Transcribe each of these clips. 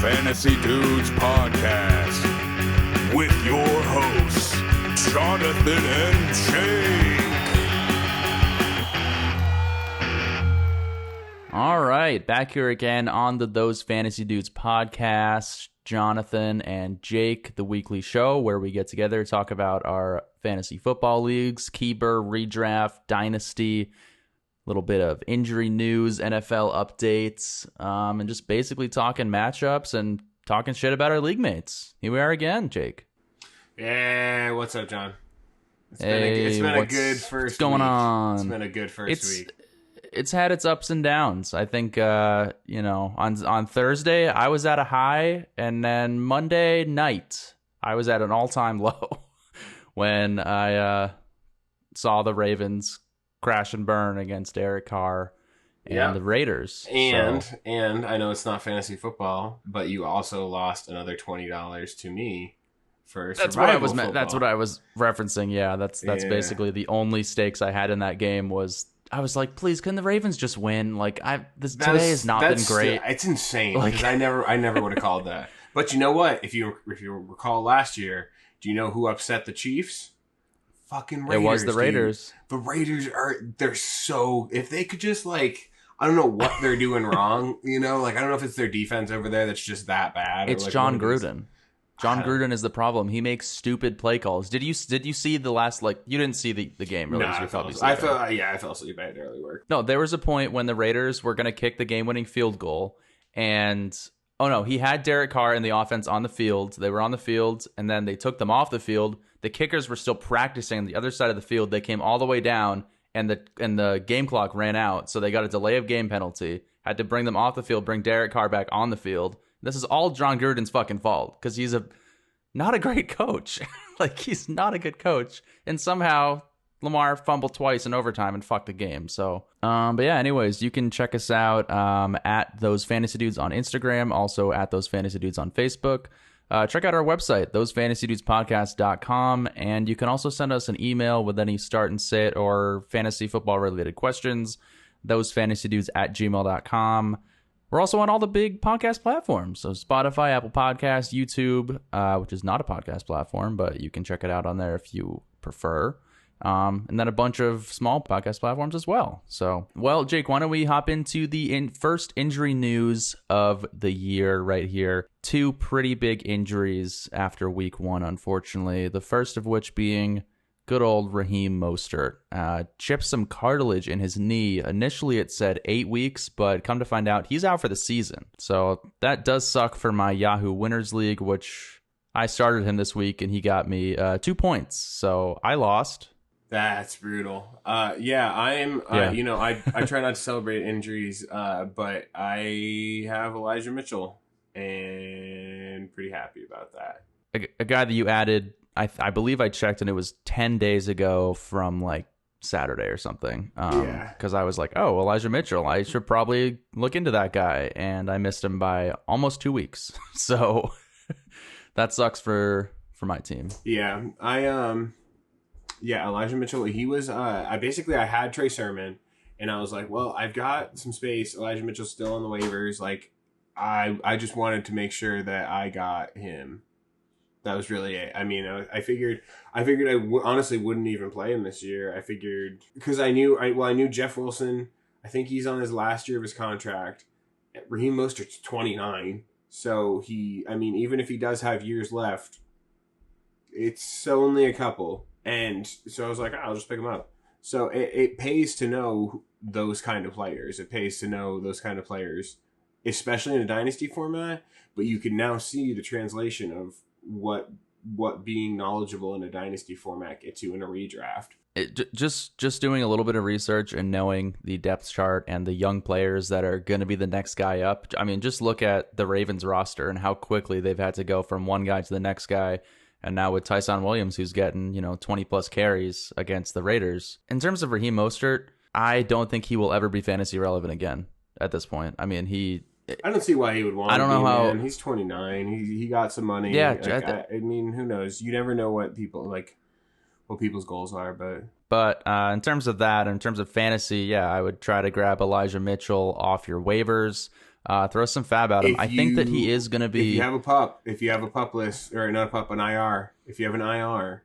Fantasy Dudes podcast with your hosts, Jonathan and Jake. All right, back here again on the Those Fantasy Dudes podcast. Jonathan and Jake, the weekly show where we get together, talk about our fantasy football leagues, keeper, redraft, dynasty, a little bit of injury news, NFL updates, and just basically talking matchups and talking shit about our league mates. Here we are again, Jake. Yeah, what's up, John? It's been a good first what's going week. on? It's been a good first week. It's had its ups and downs. I think, on Thursday, I was at a high, and then Monday night, I was at an all-time low when I saw the Ravens crash and burn against Derek Carr and the Raiders. And I know it's not fantasy football, but you also lost another $20 to me for survival football. That's what I was referencing. Yeah, that's basically the only stakes I had in that game was I was like, please, can the Ravens just win? Like, today has not been great. It's insane because I never would have called that. But you know what? If you recall last year, do you know who upset the Chiefs? Fucking Raiders. It was the Raiders. Dude. The Raiders they're so, if they could just I don't know what they're doing wrong. I don't know if it's their defense over there that's just that bad. It's John Gruden. John Gruden is the problem. He makes stupid play calls. Did you see the last, you didn't see the game, really? No, I fell asleep. I had early work. No, there was a point when the Raiders were going to kick the game-winning field goal, and, he had Derek Carr and the offense on the field. They were on the field, and then they took them off the field. The kickers were still practicing on the other side of the field. They came all the way down, and the game clock ran out, so they got a delay of game penalty. Had to bring them off the field, bring Derek Carr back on the field. This is all John Gruden's fucking fault because he's not a great coach. He's not a good coach. And somehow Lamar fumbled twice in overtime and fucked the game. So, but yeah, anyways, you can check us out at Those Fantasy Dudes on Instagram, also at Those Fantasy Dudes on Facebook. Check out our website, thosefantasydudespodcast.com, and you can also send us an email with any start and sit or fantasy football related questions, thosefantasydudes@gmail.com. We're also on all the big podcast platforms, so Spotify, Apple Podcasts, YouTube, which is not a podcast platform, but you can check it out on there if you prefer, and then a bunch of small podcast platforms as well. So, well, Jake, why don't we hop into the first injury news of the year right here. Two pretty big injuries after week one, unfortunately. The first of which being good old Raheem Mostert. Chipped some cartilage in his knee. Initially, it said 8 weeks, but come to find out, he's out for the season. So that does suck for my Yahoo Winners League, which I started him this week, and he got me 2 points. So I lost. That's brutal. I try not to celebrate injuries, but I have Elijah Mitchell, and pretty happy about that. A guy that you added, I believe I checked, and it was 10 days ago from Saturday or something. Because I was like, oh, Elijah Mitchell, I should probably look into that guy. And I missed him by almost 2 weeks. So that sucks for my team. Yeah, Elijah Mitchell, he was, I had Trey Sermon, and I was like, well, I've got some space. Elijah Mitchell's still on the waivers. I just wanted to make sure that I got him. That was really it. I mean, I figured honestly wouldn't even play him this year. I figured because I knew Jeff Wilson. I think he's on his last year of his contract. Raheem Mostert's 29, so even if he does have years left, it's only a couple. And so I was like, I'll just pick him up. So it pays to know those kind of players. It pays to know those kind of players, especially in a dynasty format. But you can now see the translation of what being knowledgeable in a dynasty format gets you in a redraft. Just doing a little bit of research and knowing the depth chart and the young players that are going to be the next guy up. I mean, just look at the Ravens roster and how quickly they've had to go from one guy to the next guy. And now with Tyson Williams, who's getting 20 plus carries against the Raiders. In terms of Raheem Mostert, I don't think he will ever be fantasy relevant again at this point. I mean, I don't see why he would want to. I don't know how. Man. He's 29. He got some money. Yeah, I mean, who knows? You never know what people's goals are. But in terms of that, in terms of fantasy, yeah, I would try to grab Elijah Mitchell off your waivers. Throw some fab at him. I think that he is going to be. If you have a pup list, or not a pup, an IR. If you have an IR,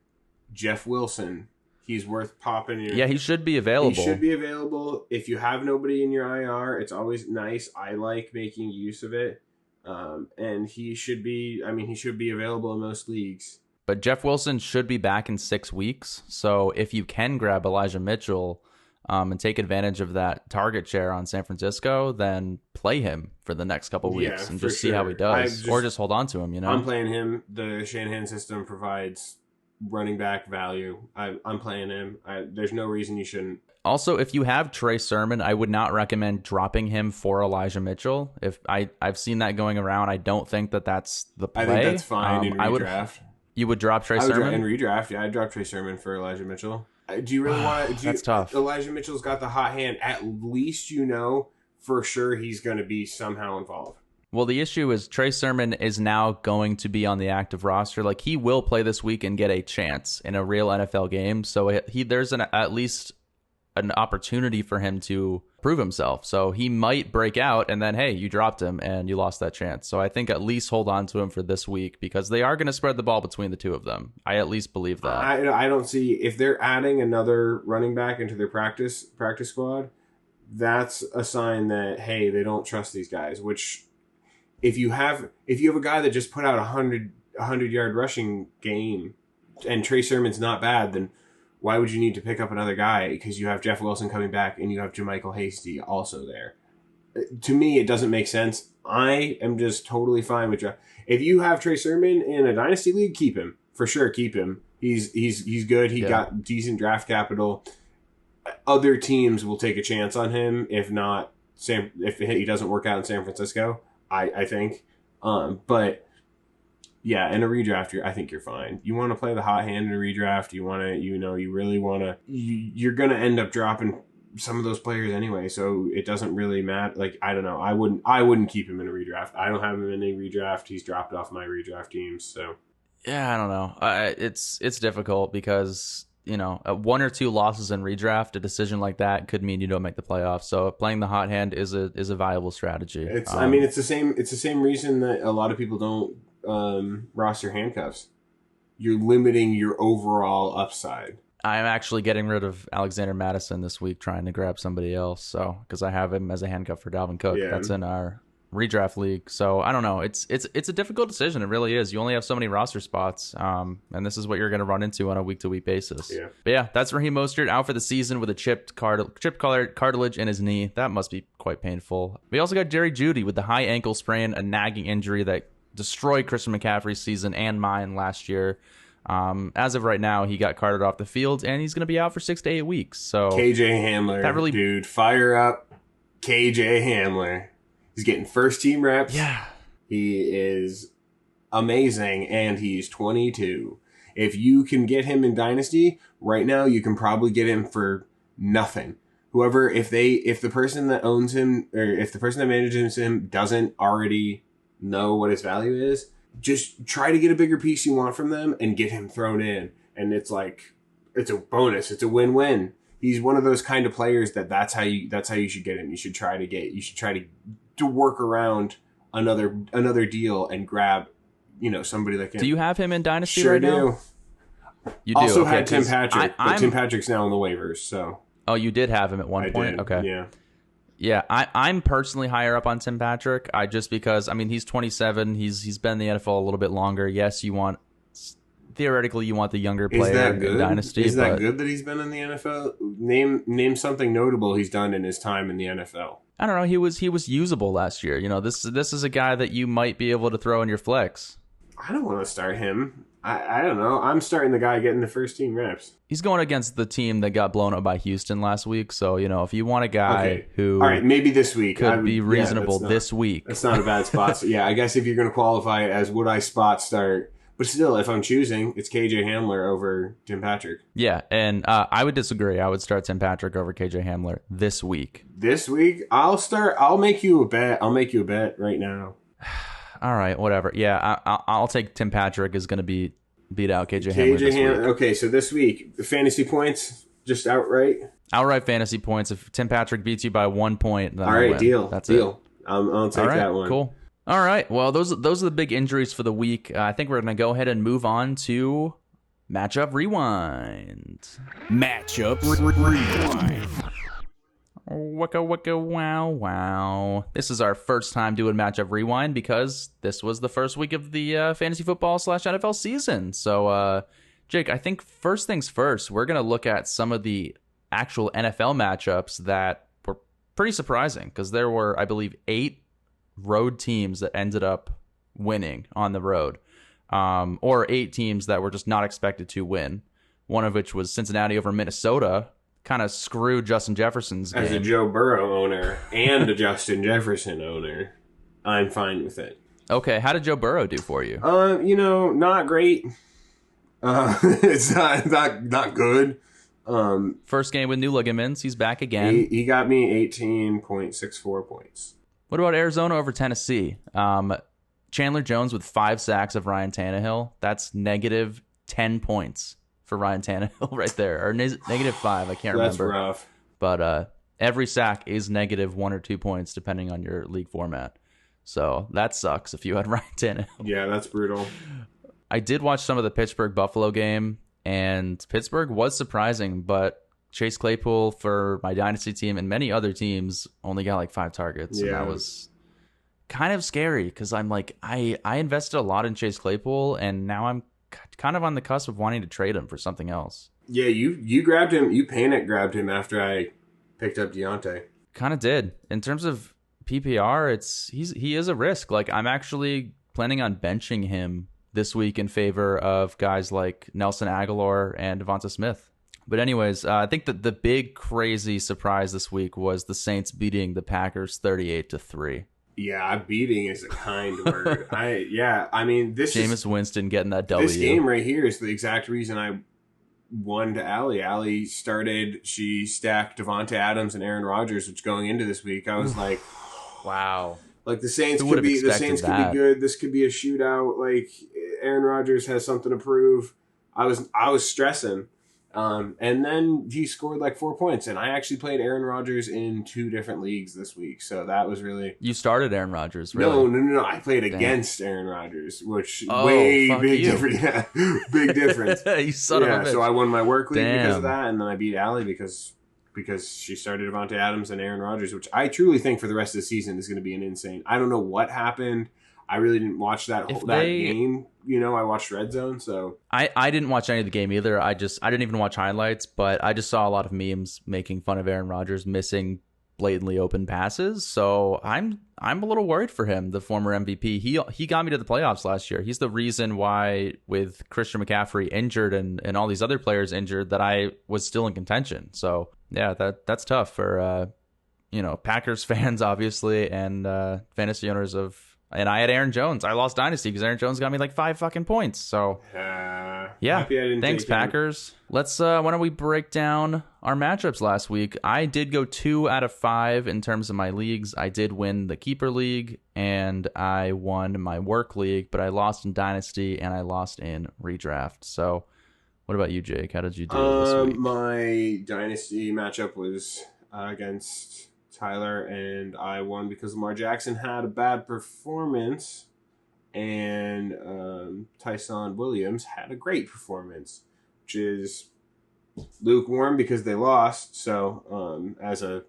Jeff Wilson, he's worth popping. Yeah, he should be available. He should be available. If you have nobody in your IR, it's always nice. I like making use of it. And he should be. I mean, he should be available in most leagues. But Jeff Wilson should be back in 6 weeks. So if you can grab Elijah Mitchell and take advantage of that target share on San Francisco, then play him for the next couple weeks and just see how he does. Or just hold on to him, I'm playing him. The Shanahan system provides running back value. I'm playing him. There's no reason you shouldn't. Also, if you have Trey Sermon, I would not recommend dropping him for Elijah Mitchell. If I've seen that going around, I don't think that that's the play. I think that's fine in redraft. You would drop Trey Sermon? In redraft, yeah, I'd drop Trey Sermon for Elijah Mitchell. Do you really want to? That's tough. Elijah Mitchell's got the hot hand. At least you know for sure he's going to be somehow involved. Well, the issue is Trey Sermon is now going to be on the active roster. Like, he will play this week and get a chance in a real NFL game. So there's at least an opportunity for him to prove himself. So he might break out, and then, hey, you dropped him and you lost that chance. So I think at least hold on to him for this week, because they are going to spread the ball between the two of them. I at least believe that. I don't see, if they're adding another running back into their practice squad, that's a sign that, hey, they don't trust these guys. Which, if you have a guy that just put out a 100-yard rushing game and Trey Sermon's not bad, then why would you need to pick up another guy? Because you have Jeff Wilson coming back and you have JaMychal Hasty also there. To me, it doesn't make sense. I am just totally fine with Jeff. If you have Trey Sermon in a dynasty league, keep him. For sure, keep him. He's good. He got decent draft capital. Other teams will take a chance on him if he doesn't work out in San Francisco, I think. But yeah, in a redraft, I think you're fine. You want to play the hot hand in a redraft. You want to, you really want to. You're going to end up dropping some of those players anyway, so it doesn't really matter. Like, I don't know. I wouldn't keep him in a redraft. I don't have him in a redraft. He's dropped off my redraft teams. So yeah, I don't know. It's difficult because 1 or 2 losses in redraft, a decision like that could mean you don't make the playoffs. So playing the hot hand is a viable strategy. It's the same reason that a lot of people don't roster handcuffs. You're limiting your overall upside. I'm actually getting rid of Alexander Madison this week, trying to grab somebody else. So because I have him as a handcuff for Dalvin Cook. Yeah. That's in our redraft league. So I don't know. It's a difficult decision. It really is. You only have so many roster spots, and this is what you're going to run into on a week-to-week basis. Yeah. But yeah, that's Raheem Mostert out for the season with a chipped cartilage in his knee. That must be quite painful. We also got Jerry Jeudy with the high ankle sprain, a nagging injury that destroyed Christian McCaffrey's season and mine last year. As of right now, he got carted off the field, and he's going to be out for 6 to 8 weeks. So KJ Hamler, dude, fire up KJ Hamler. He's getting first team reps. Yeah, he is amazing, and he's 22. If you can get him in Dynasty right now, you can probably get him for nothing. Whoever, if the person that owns him, or if the person that manages him doesn't already know what his value is, just try to get a bigger piece you want from them and get him thrown in. And it's a bonus. It's a win-win. He's one of those kind of players that's how you should get him. You should try to work around another deal and grab, somebody like him. Do you have him in Dynasty right now? Sure do. You do. Also had Tim Patrick, but Tim Patrick's now on the waivers, so. Oh, you did have him at one point? Did, okay. Yeah. Yeah, I'm personally higher up on Tim Patrick. Because he's 27. He's been in the NFL a little bit longer. Yes, theoretically you want the younger player in Dynasty. Is that good that he's been in the NFL? Name something notable he's done in his time in the NFL. I don't know. He was usable last year. This is a guy that you might be able to throw in your flex. I don't want to start him. I don't know. I'm starting the guy getting the first team reps. He's going against the team that got blown up by Houston last week. So, if you want a guy who... All right, maybe this week. Could be reasonable this week. That's not a bad spot. So, yeah, I guess if you're going to qualify it as would I spot start... But still, if I'm choosing, it's KJ Hamler over Tim Patrick. Yeah, and I would disagree. I would start Tim Patrick over KJ Hamler this week. This week? I'll make you a bet. I'll make you a bet right now. All right, whatever. Yeah, I'll take Tim Patrick is going to beat out KJ Hamler this week. Okay, so this week, the fantasy points, just outright? Outright fantasy points. If Tim Patrick beats you by 1 point, then all right, deal. That's deal. I'll take All right, that one. cool. All right. Well, those are the big injuries for the week. I think we're going to go ahead and move on to Matchup Rewind. Matchup Rewind. Wicka wicka wow wow. This is our first time doing Matchup Rewind because this was the first week of the fantasy football / NFL season. So, Jake, I think first things first, we're going to look at some of the actual NFL matchups that were pretty surprising because there were, I believe, 8 road teams that ended up winning on the road, or 8 teams that were just not expected to win. One of which was Cincinnati over Minnesota. Kind of screwed Justin Jefferson's game. As a Joe Burrow owner and a Justin Jefferson owner, I'm fine with it. Okay, how did Joe Burrow do for you? Not great. It's not good. First game with new ligaments. He's back again. He got me 18.64 points. What about Arizona over Tennessee? Chandler Jones with 5 sacks of Ryan Tannehill. That's negative 10 points for Ryan Tannehill right there. Or negative 5, I can't remember. That's rough. But every sack is negative 1 or 2 points depending on your league format. So that sucks if you had Ryan Tannehill. Yeah, that's brutal. I did watch some of the Pittsburgh-Buffalo game, and Pittsburgh was surprising, but Chase Claypool for my dynasty team and many other teams only got like 5 targets. Yeah. And that was kind of scary because I'm like, I invested a lot in Chase Claypool, and now I'm kind of on the cusp of wanting to trade him for something else. Yeah, you grabbed him. You panic grabbed him after I picked up Deontay. Kind of did. In terms of PPR, he is a risk. Like, I'm actually planning on benching him this week in favor of guys like Nelson Aguilar and Devonta Smith. But anyways, I think that the big crazy surprise this week was the Saints beating the Packers 38-3. Yeah, beating is a kind word. Jameis Winston getting that W. This game right here is the exact reason I won to Allie. Allie she stacked Devonta Adams and Aaron Rodgers, which going into this week, I was like, wow. Like the Saints could be good. This could be a shootout. Like Aaron Rodgers has something to prove. I was stressing. And then he scored like 4 points, and I actually played Aaron Rodgers in 2 different leagues this week, so that was really... You started Aaron Rodgers, really? No. I played against Aaron Rodgers, which big difference. Yeah, big difference. You son of a bitch. So I won my work league because of that, and then I beat Allie because she started Devonta Adams and Aaron Rodgers, which I truly think for the rest of the season is going to be an insane... I don't know what happened. I really didn't watch that game. I watched Red Zone, so I didn't watch any of the game either. I didn't even watch highlights, but I just saw a lot of memes making fun of Aaron Rodgers missing blatantly open passes. So I'm a little worried for him, the former MVP. He got me to the playoffs last year. He's the reason why, with Christian McCaffrey injured and all these other players injured, that I was still in contention. So yeah, that's tough for Packers fans obviously, and fantasy owners of. And I had Aaron Jones. I lost Dynasty because Aaron Jones got me like 5 fucking points. So, yeah. Thanks, Packers. Let's, why don't we break down our matchups last week? I did go 2 out of 5 in terms of my leagues. I did win the Keeper League, and I won my Work League, but I lost in Dynasty, and I lost in Redraft. So, what about you, Jake? How did you do this week? My Dynasty matchup was against Tyler, and I won because Lamar Jackson had a bad performance, and Tyson Williams had a great performance, which is lukewarm because they lost. So as a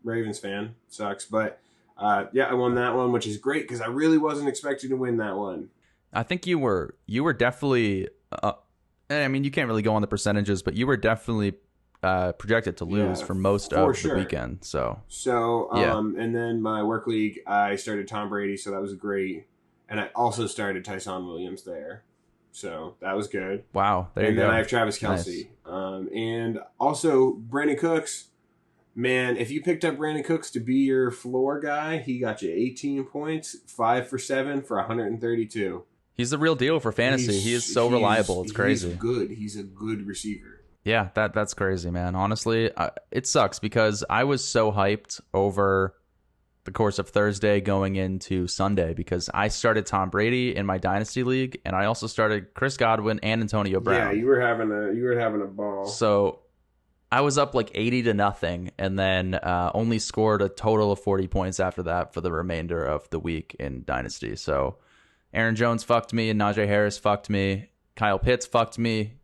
Ravens fan, sucks. But I won that one, which is great because I really wasn't expecting to win that one. I think you were definitely. I mean, you can't really go on the percentages, but you were definitely projected to lose for most of the weekend. So and then my work league, I started Tom Brady, so that was great, and I also started Tyson Williams there, so that was good. Wow, there you go. And then I have Travis Kelce, and also Brandon Cooks. Man, if you picked up Brandon Cooks to be your floor guy, he got you 18 points, 5 for 7 for 132. He's the real deal for fantasy. He is so reliable. It's crazy. He's good. He's a good receiver. Yeah, that's crazy, man. Honestly, it sucks because I was so hyped over the course of Thursday going into Sunday because I started Tom Brady in my Dynasty League, and I also started Chris Godwin and Antonio Brown. Yeah, you were having a ball. So I was up like 80-0, and then only scored a total of 40 points after that for the remainder of the week in Dynasty. So Aaron Jones fucked me, and Najee Harris fucked me. Kyle Pitts fucked me.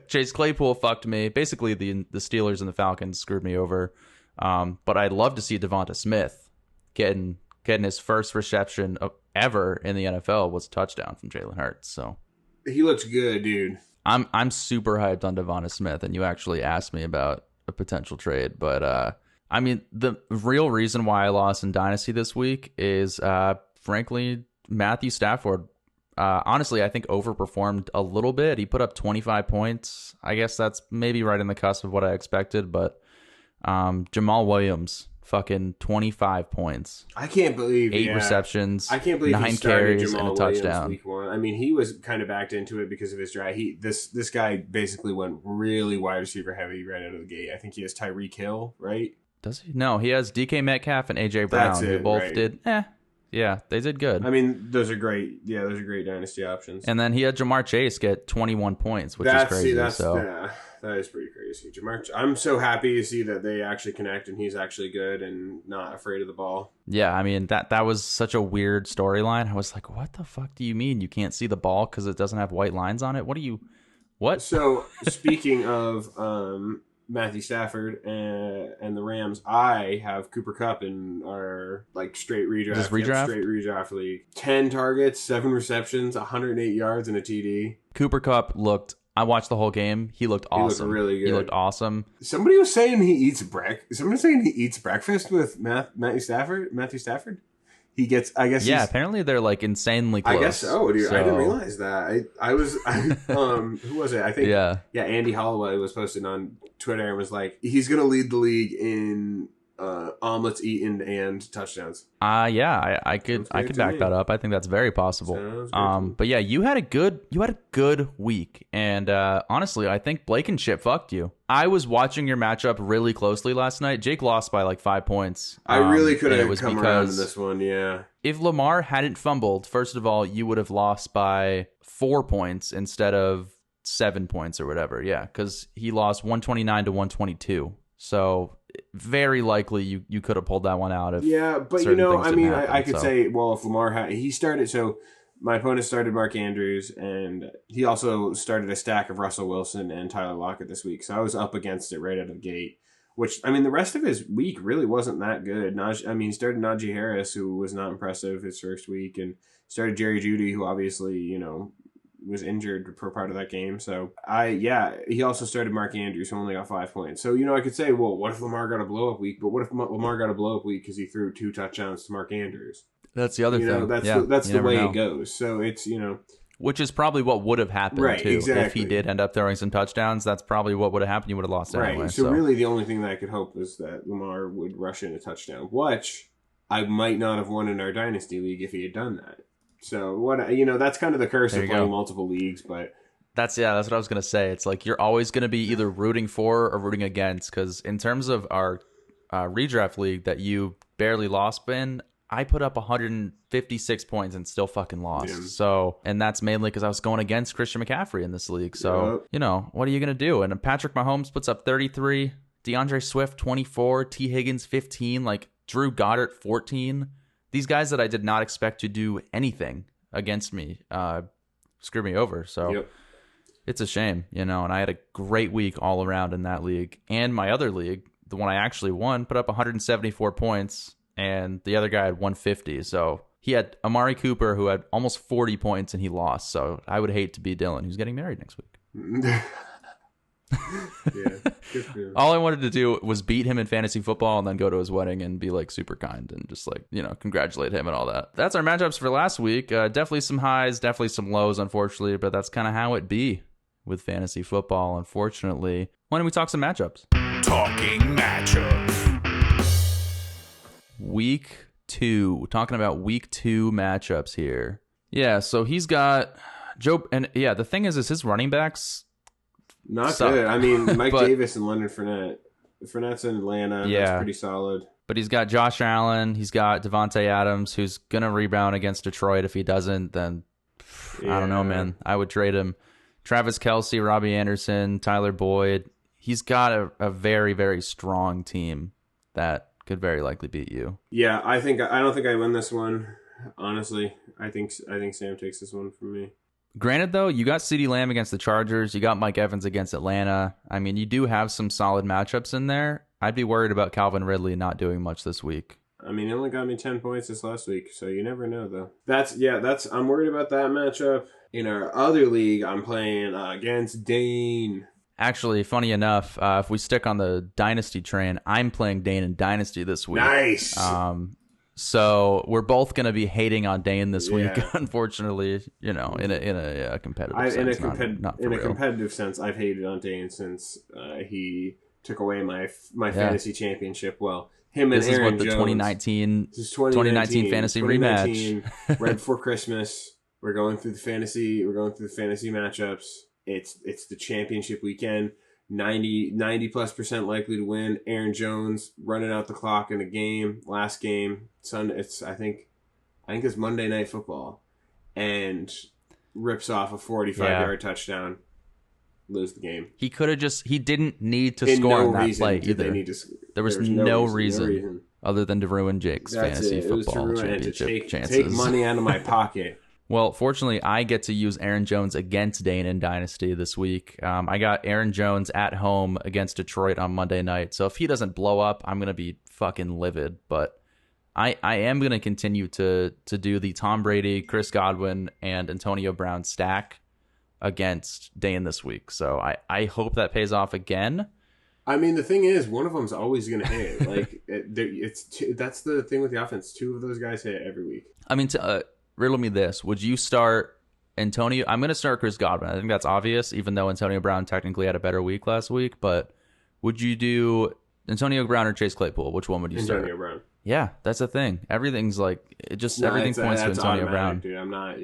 Chase Claypool fucked me. Basically, the Steelers and the Falcons screwed me over. But I'd love to see Devonta Smith getting his first reception ever in the NFL was a touchdown from Jalen Hurts. So he looks good, dude. I'm super hyped on Devonta Smith, and you actually asked me about a potential trade. But I mean, the real reason why I lost in Dynasty this week is frankly Matthew Stafford. Honestly, I think overperformed a little bit. He put up 25 points. I guess that's maybe right in the cusp of what I expected, but Jamal Williams, fucking 25 points. I can't believe 8 receptions. I can't believe 9 he started carries Jamal and a Williams touchdown. week 1. I mean, he was kind of backed into it because of his draft. This guy basically went really wide receiver heavy right out of the gate. I think he has Tyreek Hill, right? Does he? No, he has DK Metcalf and AJ Brown, who both right. did. Yeah, they did good. I mean, those are great. Yeah, those are great dynasty options. And then he had Jamar Chase get 21 points, which is crazy. That is pretty crazy. Jamar, I'm so happy to see that they actually connect and he's actually good and not afraid of the ball. Yeah, I mean, that was such a weird storyline. I was like, what the fuck do you mean you can't see the ball because it doesn't have white lines on it? What? So, speaking of Matthew Stafford and the Rams, I have Cooper Kupp in our straight redraft. Just redraft? Straight redraft league. 10 targets, 7 receptions, 108 yards, and a TD. Cooper Kupp I watched the whole game. He looked awesome. He looked really good. He looked awesome. Somebody was saying he eats breakfast with Matthew Stafford. He gets. I guess. Yeah. Apparently they're insanely close. I guess so, dude. So. I didn't realize that. Who was it? I think. Yeah. Andy Holloway was posted on Twitter and was like, he's gonna lead the league in omelets eaten and touchdowns. I could back that up. I think that's very possible. But yeah, you had a good week, and honestly, I think Blankenship fucked you. I was watching your matchup really closely last night. Jake lost by 5 points. I really could have come around in this one. Yeah. If Lamar hadn't fumbled, first of all, you would have lost by 4 points instead of 7 points or whatever. Yeah, because he lost 129 to 122. So very likely you could have pulled that one out. But I could say, well, if Lamar he started, so my opponent started Mark Andrews, and he also started a stack of Russell Wilson and Tyler Lockett this week. So I was up against it right out of the gate. Which, I mean, the rest of his week really wasn't that good. He started Najee Harris, who was not impressive his first week, and started Jerry Jeudy, who obviously, was injured for part of that game. So he also started Mark Andrews, who only got 5 points. So, I could say, well, what if Lamar got a blow-up week? But what if Lamar got a blow-up week because he threw 2 touchdowns to Mark Andrews? That's the other thing. That's the way it goes. So it's, which is probably what would have happened, right, too. Exactly. If he did end up throwing some touchdowns, that's probably what would have happened. You would have lost anyway. Right. So really the only thing that I could hope is that Lamar would rush in a touchdown, which I might not have won in our Dynasty League if he had done that. So that's kind of the curse of playing multiple leagues, but that's what I was gonna say. It's you're always gonna be either rooting for or rooting against, because in terms of our redraft league that you barely lost in, I put up 156 points and still fucking lost. Yeah. So, and that's mainly because I was going against Christian McCaffrey in this league. So, what are you gonna do? And Patrick Mahomes puts up 33, DeAndre Swift 24, T Higgins 15, Drew Goddard 14. These guys that I did not expect to do anything against me screwed me over. So It's a shame, and I had a great week all around in that league. And my other league, the one I actually won, put up 174 points, and the other guy had 150. So he had Amari Cooper, who had almost 40 points, and he lost. So I would hate to be Dylan, who's getting married next week. Good for him. All I wanted to do was beat him in fantasy football and then go to his wedding and be super kind and just congratulate him and all that. That's our matchups for last week. Definitely some highs, definitely some lows, unfortunately, but that's kind of how it be with fantasy football, unfortunately. Why don't we talk some matchups? Talking matchups. Week 2. We're talking about week 2 matchups here. Yeah, so he's got Joe, and the thing is his running backs not suck. Good. I mean, Mike Davis and Leonard Fournette. Fournette's in Atlanta. Yeah. That's pretty solid. But he's got Josh Allen. He's got Devontae Adams, who's going to rebound against Detroit. If he doesn't, then I don't know, man. I would trade him. Travis Kelce, Robbie Anderson, Tyler Boyd. he's got a very, very strong team that could very likely beat you. Yeah, I don't think I win this one. Honestly, I think Sam takes this one from me. Granted, though, you got CeeDee Lamb against the Chargers. You got Mike Evans against Atlanta. I mean, you do have some solid matchups in there. I'd be worried about Calvin Ridley not doing much this week. I mean, he only got me 10 points this last week, so you never know, though. I'm worried about that matchup. In our other league, I'm playing against Dane. Actually, funny enough, if we stick on the Dynasty train, I'm playing Dane in Dynasty this week. Nice! So we're both going to be hating on Dane this week, unfortunately, in a competitive sense. In a competitive sense, I've hated on Dane since he took away my fantasy championship. Well, him and Aaron Jones. 2019 fantasy rematch. Right before Christmas. We're going through the fantasy matchups. It's the championship weekend. 90+% likely to win. Aaron Jones running out the clock in a game. Last game. Sunday. I think it's Monday Night Football, and rips off a 45-yard touchdown. Lose the game. He could have he didn't need to score on that play either. There was no reason other than to ruin Jake's fantasy football championship chances. Take money out of my pocket. Well, fortunately, I get to use Aaron Jones against Dane in Dynasty this week. I got Aaron Jones at home against Detroit on Monday night. So if he doesn't blow up, I'm going to be fucking livid. But I am going to continue to do the Tom Brady, Chris Godwin, and Antonio Brown stack against Dane this week. So I hope that pays off again. I mean, the thing is, one of them's always going to hit. Like that's the thing with the offense. Two of those guys hit every week. I mean, riddle me this. Would you start Antonio? I'm going to start Chris Godwin. I think that's obvious, even though Antonio Brown technically had a better week last week. But would you do Antonio Brown or Chase Claypool? Which one would you start? Antonio Brown. Yeah, that's the thing. Everything's like, everything points to Antonio Brown. Dude, I'm not,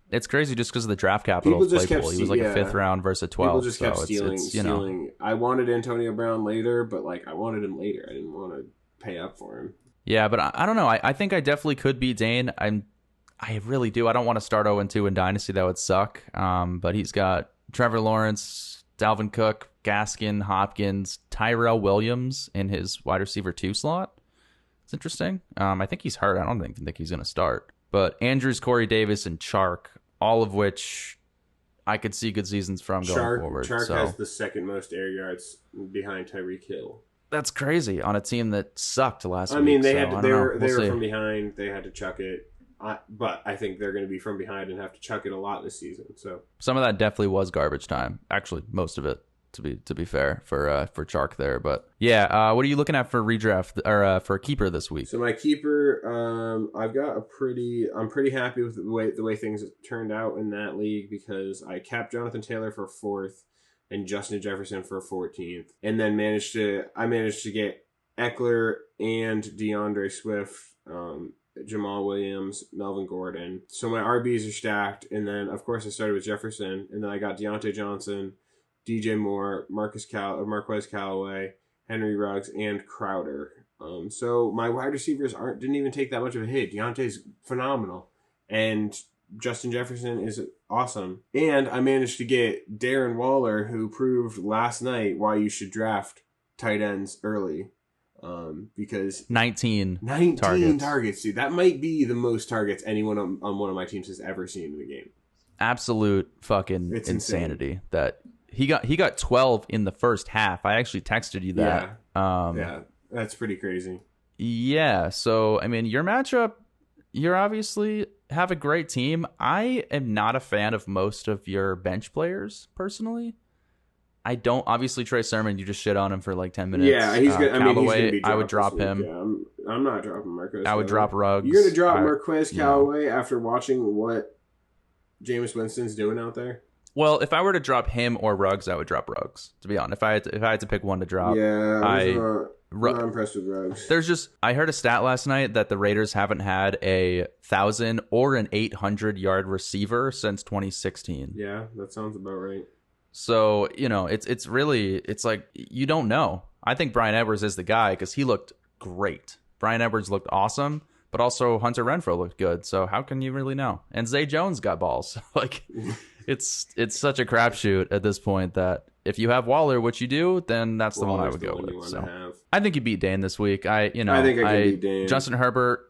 It's crazy just because of the draft capital of Claypool. He was like a 5th round versus a 12th. People just kept stealing. I wanted Antonio Brown later, but I wanted him later. I didn't want to pay up for him. Yeah, but I don't know. I think I definitely could beat Dane. I really do. I don't want to start 0-2 in Dynasty. That would suck. But he's got Trevor Lawrence, Dalvin Cook, Gaskin, Hopkins, Tyrell Williams in his wide receiver 2 slot. It's interesting. I think he's hurt. I don't think he's going to start. But Andrews, Corey Davis, and Chark, all of which I could see good seasons from going forward. Chark has the second most air yards behind Tyreek Hill. That's crazy on a team that sucked last week. I mean, they were from behind. They had to chuck it. But I think they're going to be from behind and have to chuck it a lot this season. So some of that definitely was garbage time. Actually, most of it, to be fair, for Chark there. But yeah, what are you looking at for redraft or for keeper this week? So my keeper, I've got I'm pretty happy with the way things turned out in that league, because I capped Jonathan Taylor for 4th and Justin Jefferson for 14th, and then I managed to get Eckler and DeAndre Swift, Jamal Williams, Melvin Gordon. So my RBs are stacked, and then of course I started with Jefferson, and then I got Deontay Johnson, DJ Moore, Marquez Callaway, Henry Ruggs, and Crowder. So my wide receivers didn't even take that much of a hit. Deontay's phenomenal, and Justin Jefferson is awesome. And I managed to get Darren Waller, who proved last night why you should draft tight ends early. Because 19 targets, dude. That might be the most targets anyone on one of my teams has ever seen in the game. Absolute fucking insanity. That he got 12 in the first half. I actually texted you that. Yeah, that's pretty crazy. Yeah, so I mean, your matchup, you're obviously have a great team. I am not a fan of most of your bench players personally. I don't. Obviously, Trey Sermon, you just shit on him for like 10 minutes. Yeah, he's good. Callaway, I would drop him. Yeah, I'm not dropping Marquez. I would drop Ruggs. You're going to drop Marquez Callaway after watching what Jameis Winston's doing out there? Well, if I were to drop him or Ruggs, I would drop Ruggs. To be honest, if I had to pick one to drop, I'm not impressed with Ruggs. I heard a stat last night that the Raiders haven't had a 1,000 or an 800-yard receiver since 2016. Yeah, that sounds about right. So, it's like, you don't know. I think Bryan Edwards is the guy because he looked great. Bryan Edwards looked awesome, but also Hunter Renfrow looked good. So how can you really know? And Zay Jones got balls. Like, it's such a crapshoot at this point that if you have Waller, which you do, then that's the one I would go with. So I think you beat Dane this week. I think I can beat Dane. Justin Herbert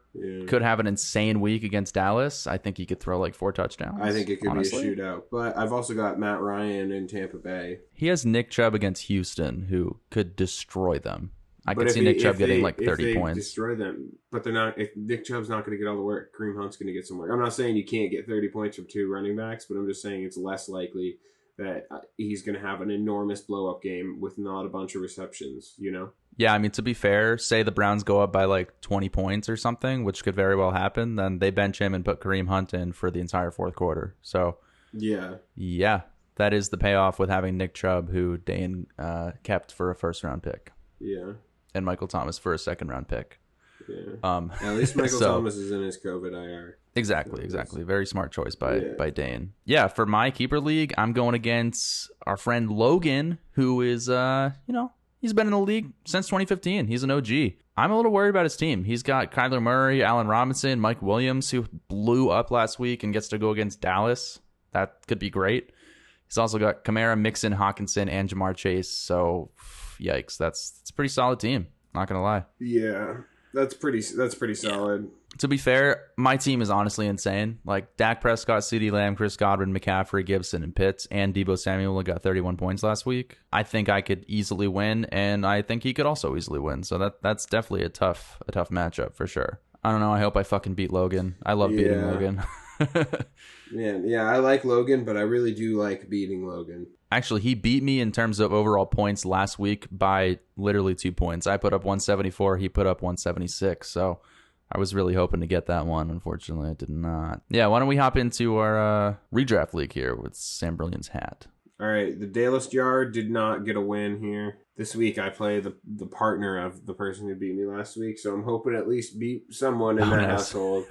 could have an insane week against Dallas. I think he could throw like 4 touchdowns. I think it could be a shootout. But I've also got Matt Ryan in Tampa Bay. He has Nick Chubb against Houston, who could destroy them. I could see Nick Chubb getting like 30 points. Destroy them, but they're not. If Nick Chubb's not going to get all the work, Kareem Hunt's going to get some work. I'm not saying you can't get 30 points from 2 running backs, but I'm just saying it's less likely that he's going to have an enormous blow-up game with not a bunch of receptions, you know? Yeah, I mean, to be fair, say the Browns go up by like 20 points or something, which could very well happen, then they bench him and put Kareem Hunt in for the entire fourth quarter. So, yeah, that is the payoff with having Nick Chubb, who Dane kept for a first-round pick. Yeah. And Michael Thomas for a second-round pick. Yeah. At least Michael Thomas is in his COVID IR. Exactly. Very smart choice by Dane. Yeah, for my keeper league, I'm going against our friend Logan, who is, he's been in the league since 2015. He's an OG. I'm a little worried about his team. He's got Kyler Murray, Allen Robinson, Mike Williams, who blew up last week and gets to go against Dallas. That could be great. He's also got Kamara, Mixon, Hawkinson, and Jamar Chase. So, yikes. That's a pretty solid team. Not going to lie. Yeah. That's pretty solid. Yeah. To be fair, my team is honestly insane. Like Dak Prescott, CeeDee Lamb, Chris Godwin, McCaffrey, Gibson, and Pitts, and Deebo Samuel got 31 points last week. I think I could easily win, and I think he could also easily win. So that's definitely a tough matchup for sure. I don't know. I hope I fucking beat Logan. I love beating Logan. Man, yeah, I like Logan, but I really do like beating Logan. Actually, he beat me in terms of overall points last week by literally 2 points. I put up 174. He put up 176. So I was really hoping to get that one. Unfortunately, I did not. Yeah, why don't we hop into our redraft league here with Sam Brilliant's hat. All right, the Dallas Jar did not get a win here. This week I play the partner of the person who beat me last week, so I'm hoping to at least beat someone in that household.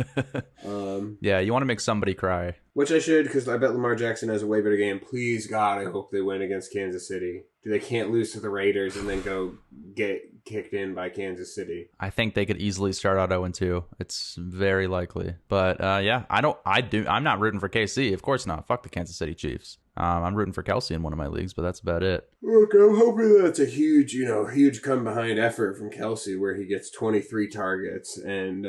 Yeah, you want to make somebody cry. Which I should, because I bet Lamar Jackson has a way better game. Please, God, I hope they win against Kansas City. They can't lose to the Raiders and then go get kicked in by Kansas City. I think they could easily start out 0-2. It's very likely. But yeah, I'm not rooting for KC. Of course not. Fuck the Kansas City Chiefs. I'm rooting for Kelsey in one of my leagues, but that's about it. Look, I'm hoping that's a huge come behind effort from Kelsey where he gets 23 targets and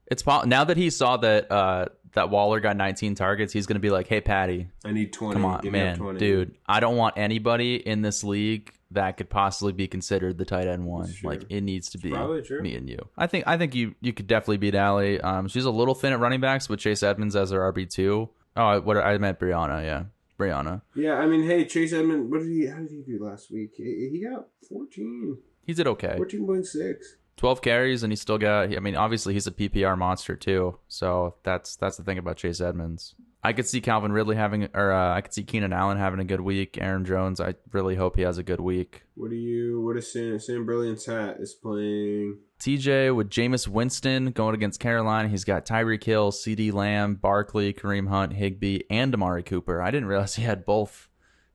it's now that he saw that Waller got 19 targets, he's going to be like, "Hey, Patty, I need 20. Come on, man, 20. Dude, I don't want anybody in this league that could possibly be considered the tight end one. Like, it needs to be me and you. I think you could definitely beat Allie. She's a little thin at running backs with Chase Edmonds as her RB2. Oh, I meant Brianna, yeah. Brianna. Yeah, I mean, hey, Chase Edmonds, how did he do last week? He got 14. He did okay. 14.6. 12 carries, and he still got, I mean, obviously he's a PPR monster too. So that's the thing about Chase Edmonds. I could see Calvin Ridley I could see Keenan Allen having a good week. Aaron Jones, I really hope he has a good week. What is Sam Brilliant's hat is playing? TJ with Jameis Winston going against Carolina. He's got Tyreek Hill, CeeDee Lamb, Barkley, Kareem Hunt, Higbee, and Amari Cooper. I didn't realize he had both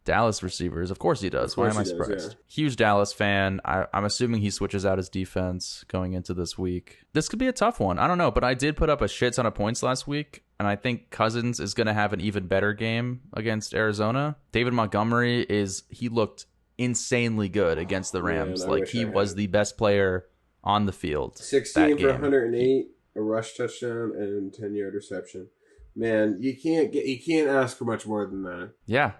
Dallas receivers. Of course he does. Why am I surprised? Yeah. Huge Dallas fan. I'm assuming he switches out his defense going into this week. This could be a tough one. I don't know, but I did put up a shit ton of points last week, and I think Cousins is going to have an even better game against Arizona. David Montgomery he looked insanely good against the Rams. Man, he was the best player on the field. 16 for 108, a rush touchdown, and 10-yard reception. Man, you can't ask for much more than that. Yeah.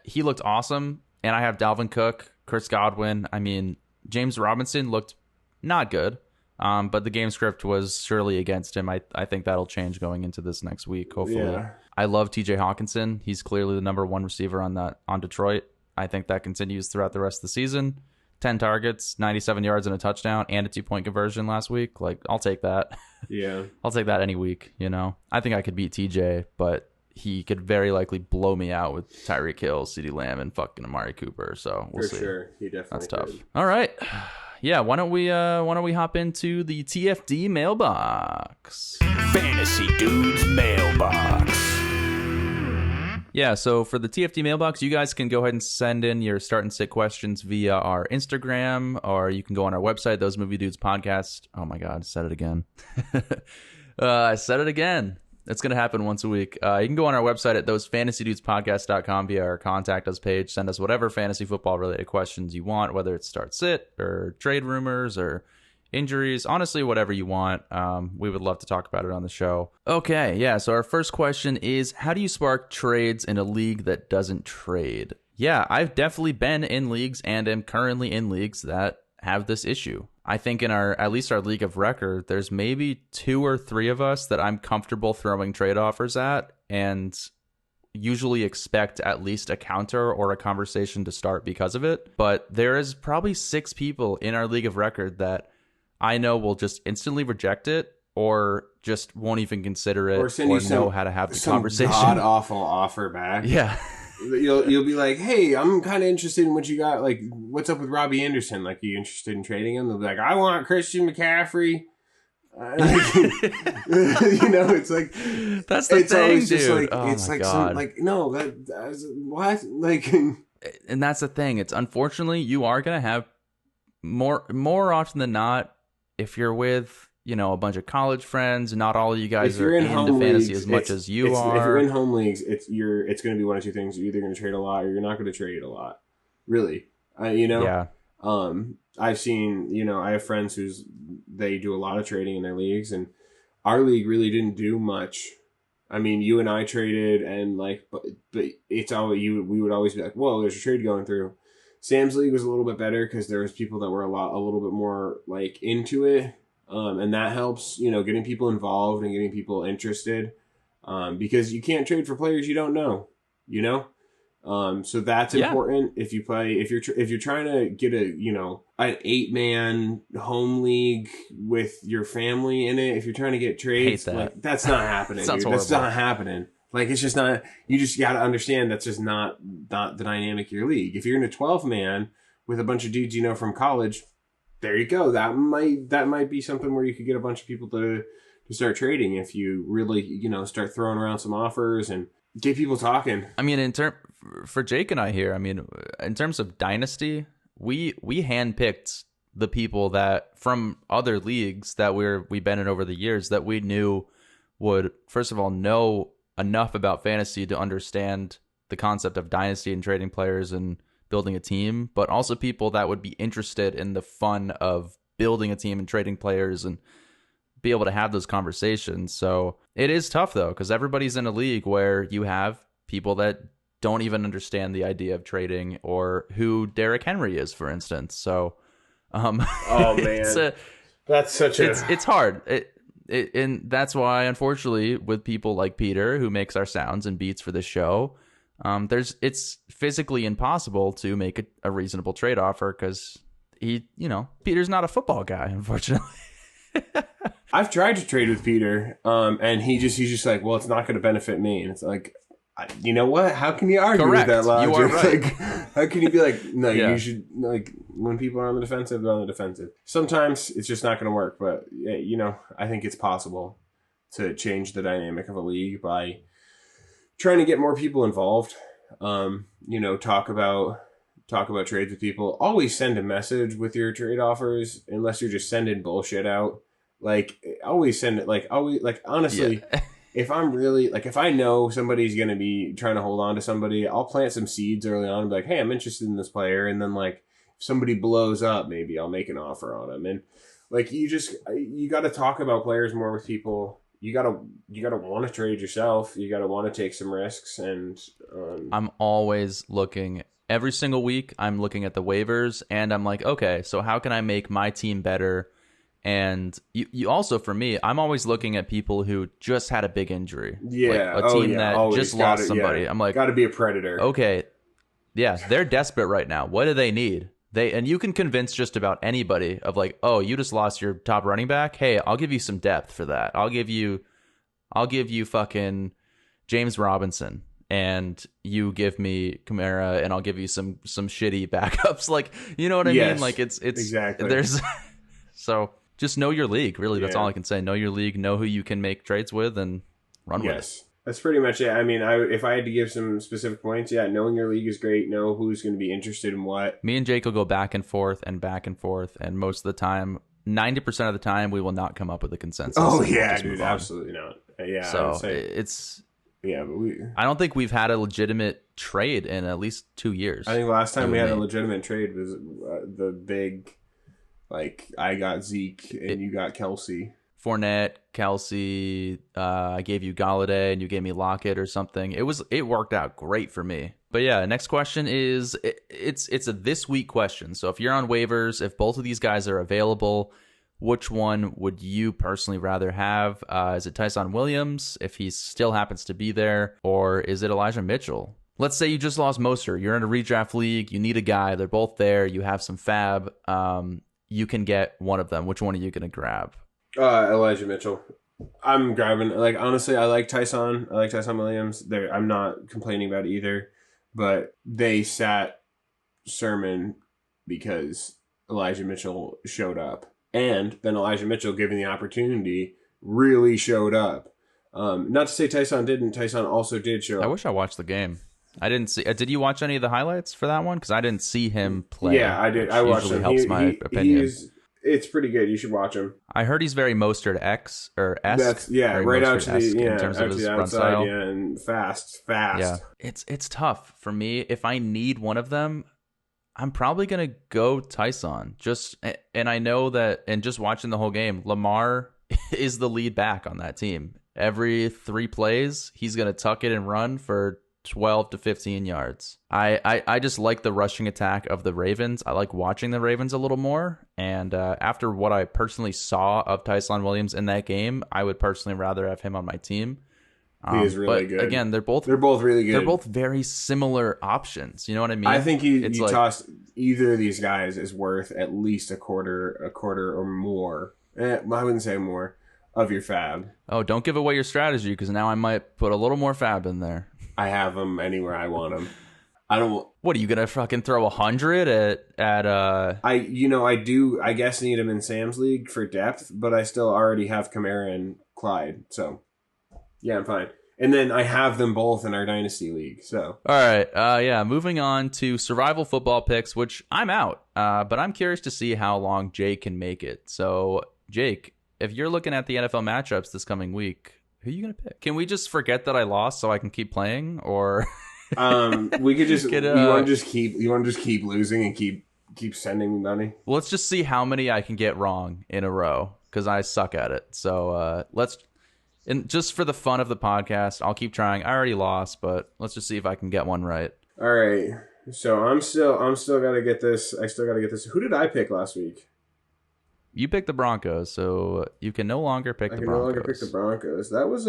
He looked awesome, and I have Dalvin Cook, Chris Godwin. I mean, James Robinson looked not good, but the game script was surely against him. I think that'll change going into this next week, hopefully. Yeah. I love TJ Hawkinson. He's clearly the number one receiver on Detroit. I think that continues throughout the rest of the season. 10 targets, 97 yards and a touchdown, and a 2-point conversion last week. Like, I'll take that. Yeah. I'll take that any week, I think I could beat TJ, but he could very likely blow me out with Tyreek Hill, CeeDee Lamb, and fucking Amari Cooper. So we'll see. For sure, he definitely. That's tough. All right, yeah. Why don't we hop into the TFD mailbox? Fantasy Dudes mailbox. Yeah, so for the TFD mailbox, you guys can go ahead and send in your start and sit questions via our Instagram, or you can go on our website, Those Movie Dudes Podcast. Oh my God, I said it again. I said it again. It's going to happen once a week. You can go on our website at thosefantasydudespodcast.com via our contact us page. Send us whatever fantasy football related questions you want, whether it's start sit or trade rumors or injuries. Honestly, whatever you want. We would love to talk about it on the show. Okay, yeah. So our first question is, how do you spark trades in a league that doesn't trade? Yeah, I've definitely been in leagues and am currently in leagues that have this issue. I think in at least our league of record, there's maybe 2 or 3 of us that I'm comfortable throwing trade offers at and usually expect at least a counter or a conversation to start because of it. But there is probably 6 people in our league of record that I know will just instantly reject it or just won't even consider it or know how to have the conversation. God awful offer back. Yeah. You'll be like, hey, I'm kind of interested in what you got. Like, what's up with Robbie Anderson? Like, are you interested in trading him? They'll be like, I want Christian McCaffrey. It's like that's the thing, dude. Just like, oh it's my like God. some, like no, that's what like. And that's the thing. It's unfortunately you are gonna have more often than not if you're with a bunch of college friends. Not all of you guys are into fantasy as much as you are. If you're in home leagues, it's going to be one of 2 things. You're either going to trade a lot or you're not going to trade a lot. Really, Yeah. I've seen, I have friends they do a lot of trading in their leagues, and our league really didn't do much. I mean, you and I traded, and but it's always we would always be like, whoa, there's a trade going through. Sam's league was a little bit better because there was people that were a little bit more into it. And that helps, getting people involved and getting people interested, because you can't trade for players you don't know, so that's important. If you're trying to get an 8-man home league with your family in it, if you're trying to get trades, that's not happening. Dude. That's not happening. It's just not. You just got to understand that's just not the dynamic of your league. If you're in a 12-man with a bunch of dudes from college. There you go. That might be something where you could get a bunch of people to start trading if you really start throwing around some offers and get people talking. I mean, for Jake and I here, I mean, in terms of dynasty, we handpicked the people that from other leagues that we've been in over the years that we knew would first of all know enough about fantasy to understand the concept of dynasty and trading players and building a team, but also people that would be interested in the fun of building a team and trading players and be able to have those conversations. So it is tough though, because everybody's in a league where you have people that don't even understand the idea of trading or who Derrick Henry is, for instance. So, oh man, it's hard. And that's why, unfortunately, with people like Peter, who makes our sounds and beats for the show, it's physically impossible to make a reasonable trade offer because Peter's not a football guy, unfortunately. I've tried to trade with Peter, and he's just like, well, it's not going to benefit me, and it's like, you know what? How can you argue with that logic? You are right. How can you be like, no, you should, when people are on the defensive, they're on the defensive. Sometimes it's just not going to work, but I think it's possible to change the dynamic of a league by trying to get more people involved, talk about trades with people. Always send a message with your trade offers, unless you're just sending bullshit out. Always send it. Honestly, yeah. If I'm really if I know somebody's gonna be trying to hold on to somebody, I'll plant some seeds early on and be like, hey, I'm interested in this player, and then if somebody blows up, maybe I'll make an offer on him. And you got to talk about players more with people. You gotta want to trade yourself. You gotta want to take some risks. And I'm always looking every single week. I'm looking at the waivers, and I'm like, okay, so how can I make my team better? And you also, for me, I'm always looking at people who just had a big injury. Yeah, a team that always just lost somebody. Yeah. I'm like, got to be a predator. Okay, yeah, they're desperate right now. What do they need? And you can convince just about anybody of oh, you just lost your top running back. Hey, I'll give you some depth for that. I'll give you fucking James Robinson, and you give me Kamara, and I'll give you some shitty backups. You know what I mean? It's exactly. There's so just know your league. Really, that's all I can say. Know your league. Know who you can make trades with, and run with it. Yes. That's pretty much it. I mean, if I had to give some specific points, knowing your league is great. Know who's going to be interested in what. Me and Jake will go back and forth, and most of the time 90% of the time we will not come up with a consensus. Oh yeah, dude, absolutely not. Yeah, so it's yeah, but I don't think we've had a legitimate trade in at least 2 years. I think last time we had a legitimate trade was the big, like, I got Zeke and you got Kelsey. Fournette, Kelsey, I gave you Galladay and you gave me Lockett or something. It worked out great for me. But yeah, next question is it's a this week question. So if you're on waivers, if both of these guys are available, which one would you personally rather have? Is it Tyson Williams, if he still happens to be there, or is it Elijah Mitchell? Let's say you just lost Mostert. You're in a redraft league. You need a guy. They're both there. You have some fab. You can get one of them. Which one are you going to grab? Elijah Mitchell. I'm grabbing, like, honestly, I like Tyson. I like Tyson Williams. I'm not complaining about either, but they sat Sermon because Elijah Mitchell showed up. And then Elijah Mitchell, given the opportunity, really showed up. Not to say Tyson didn't. Tyson also did show up. I wish I watched the game. I didn't see. Did you watch any of the highlights for that one? Because I didn't see him play. Yeah, I did. I watched him. Helps my opinion. It's pretty good. You should watch him. I heard he's very Mostert-esque or esque. Yeah, right out to the in terms of his run outside, style. yeah, and fast. Yeah, it's tough for me. If I need one of them, I'm probably gonna go Tyson. And I know that, and just watching the whole game, Lamar is the lead back on that team. Every 3 plays, he's gonna tuck it and run for 12 to 15 yards. I just like the rushing attack of the Ravens. I like watching the Ravens a little more. And after what I personally saw of Tyson Williams in that game, I would personally rather have him on my team. He is really good. Again, they're both really good. They're both very similar options. You know what I mean? I think you toss either of these guys is worth at least a quarter or more. I wouldn't say more of your fab. Oh, don't give away your strategy, because now I might put a little more fab in there. I have them anywhere I want them. I don't. What are you gonna fucking throw 100 at? I do. I guess need them in Sam's league for depth, but I still already have Kamara and Clyde, so yeah, I'm fine. And then I have them both in our dynasty league. So all right, yeah. Moving on to survival football picks, which I'm out, but I'm curious to see how long Jake can make it. So Jake, if you're looking at the NFL matchups this coming week, who are you gonna pick? Can we just forget that I lost so I can keep playing, or we could just you want to just keep losing and keep sending me money? Well, let's just see how many I can get wrong in a row, because I suck at it. So and just for the fun of the podcast, I'll keep trying. I already lost, but let's just see if I can get one right. All right. So I'm still gotta get this. I still gotta get this. Who did I pick last week? You picked the Broncos, so you can no longer pick the Broncos. I can no longer pick the Broncos. That was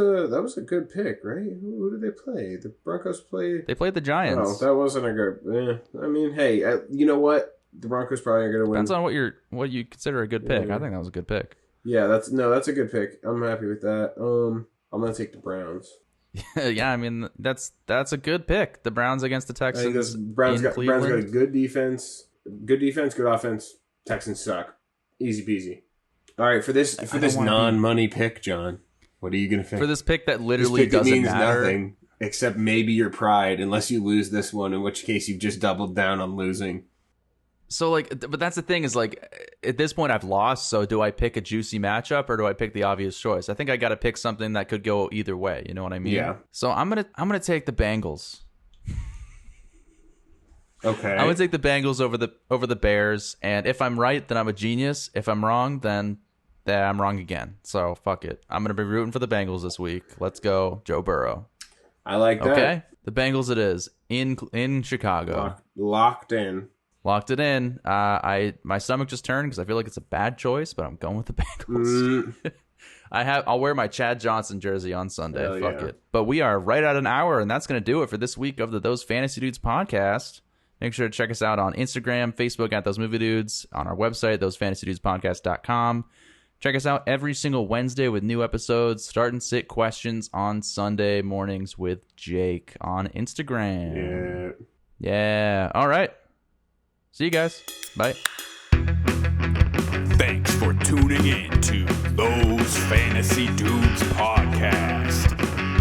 a good pick, right? Who did they play? The Broncos played. They played the Giants. Oh, that wasn't a good. I mean, hey, you know what? The Broncos probably are going to win. Depends on what you consider a good pick. I think that was a good pick. Yeah, that's a good pick. I'm happy with that. I'm gonna take the Browns. Yeah, I mean that's a good pick. The Browns against the Texans. Browns got a good defense. Good defense, good offense. Texans suck. Easy peasy. All right, for this non-money pick, John, what are you going to pick? For this pick that literally doesn't matter. Nothing except maybe your pride, unless you lose this one, in which case you've just doubled down on losing. So, but that's the thing is, at this point I've lost, so do I pick a juicy matchup or do I pick the obvious choice? I think I got to pick something that could go either way. You know what I mean? Yeah. So I'm gonna take the Bengals. Okay. I'm gonna take the Bengals over the Bears, and if I'm right, then I'm a genius. If I'm wrong, then I'm wrong again. So fuck it. I'm gonna be rooting for the Bengals this week. Let's go, Joe Burrow. I like that. Okay, the Bengals it is in Chicago. Locked in. Locked it in. My stomach just turned because I feel like it's a bad choice, but I'm going with the Bengals. I'll wear my Chad Johnson jersey on Sunday. Hell Fuck yeah. it. But we are right at an hour, and that's gonna do it for this week of the Those Fantasy Dudes podcast. Make sure to check us out on Instagram, Facebook at Those Movie Dudes, on our website, thosefantasydudespodcast.com. Check us out every single Wednesday with new episodes. Start and sit questions on Sunday mornings with Jake on Instagram. Yeah. All right. See you guys. Bye. Thanks for tuning in to Those Fantasy Dudes podcast.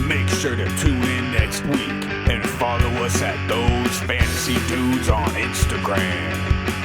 Make sure to tune in next week and follow us at Those Fantasy Dudes on Instagram.